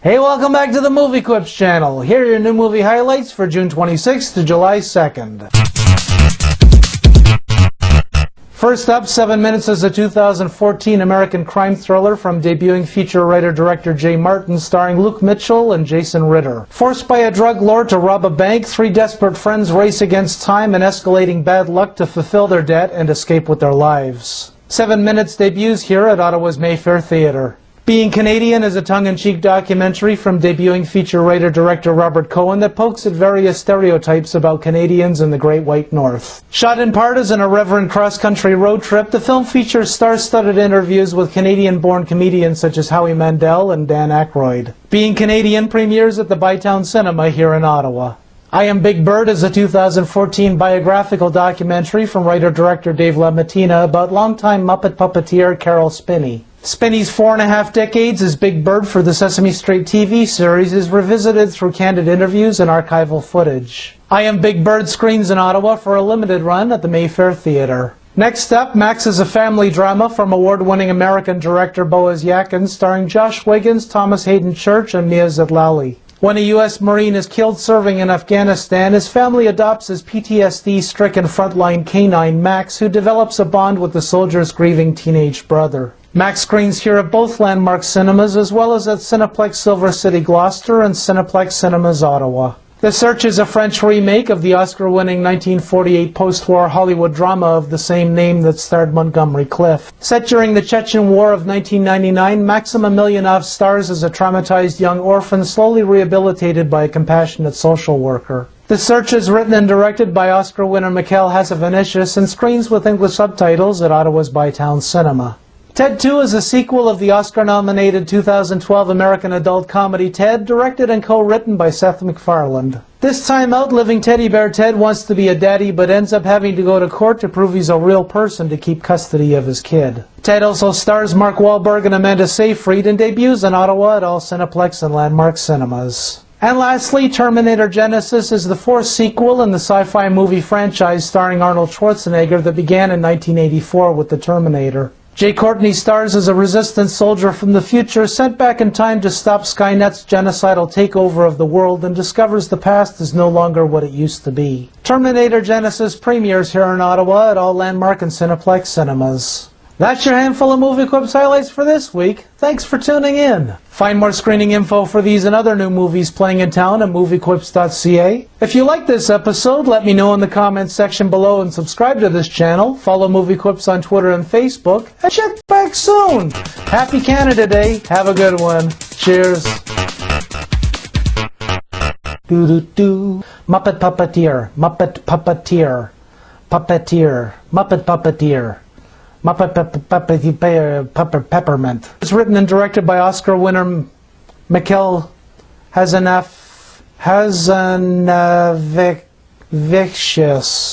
Hey, welcome back to the Movie Quips channel. Here are your new movie highlights for June 26th to July 2nd. First up, 7 Minutes is a 2014 American crime thriller from debuting feature writer-director Jay Martin, starring Luke Mitchell and Jason Ritter. Forced by a drug lord to rob a bank, three desperate friends race against time and escalating bad luck to fulfill their debt and escape with their lives. 7 Minutes debuts here at Ottawa's Mayfair Theatre. Being Canadian is a tongue-in-cheek documentary from debuting feature writer-director Robert Cohen that pokes at various stereotypes about Canadians in the Great White North. Shot in part as an irreverent cross-country road trip, the film features star-studded interviews with Canadian-born comedians such as Howie Mandel and Dan Aykroyd. Being Canadian premieres at the Bytown Cinema here in Ottawa. I Am Big Bird is a 2014 biographical documentary from writer-director Dave LaMattina about longtime Muppet puppeteer Carol Spinney. Spinney's 4.5 decades as Big Bird for the Sesame Street TV series is revisited through candid interviews and archival footage. I Am Big Bird screens in Ottawa for a limited run at the Mayfair Theatre. Next up, Max is a family drama from award-winning American director Boaz Yakin, starring Josh Wiggins, Thomas Hayden Church, and Mia Zatlali. When a U.S. Marine is killed serving in Afghanistan, his family adopts his PTSD-stricken frontline canine Max, who develops a bond with the soldier's grieving teenage brother. Max screens here at both Landmark Cinemas, as well as at Cineplex Silver City Gloucester and Cineplex Cinemas Ottawa. The Search is a French remake of the Oscar-winning 1948 post-war Hollywood drama of the same name that starred Montgomery Clift. Set during the Chechen War of 1999, Maxim Emilionov stars as a traumatized young orphan slowly rehabilitated by a compassionate social worker. The Search is written and directed by Oscar winner Mikhail Hazanavicius and screens with English subtitles at Ottawa's Bytown Cinema. Ted 2 is a sequel of the Oscar-nominated 2012 American adult comedy Ted, directed and co-written by Seth MacFarlane. This time out, living teddy bear Ted wants to be a daddy but ends up having to go to court to prove he's a real person to keep custody of his kid. Ted also stars Mark Wahlberg and Amanda Seyfried and debuts in Ottawa at all Cineplex and Landmark Cinemas. And lastly, Terminator Genisys is the fourth sequel in the sci-fi movie franchise starring Arnold Schwarzenegger that began in 1984 with The Terminator. Jay Courtney stars as a resistance soldier from the future sent back in time to stop Skynet's genocidal takeover of the world and discovers the past is no longer what it used to be. Terminator Genisys premieres here in Ottawa at all Landmark and Cineplex Cinemas. That's your handful of Movie Quips highlights for this week. Thanks for tuning in. Find more screening info for these and other new movies playing in town at moviequips.ca. If you like this episode, let me know in the comments section below and subscribe to this channel. Follow Movie Quips on Twitter and Facebook. And check back soon. Happy Canada Day. Have a good one. Cheers. Doo-doo-doo. Muppet Puppeteer. Muppet Puppeteer. Puppeteer. Muppet Puppeteer. Muppet Peppermint. It's written and directed by Oscar winner Mikhail Hazanavicius. Vicious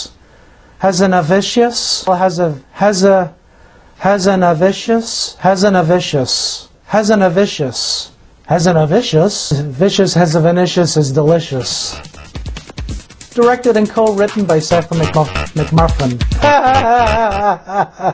Hazanavicius is delicious. Directed and co-written by Seth MacMuffin.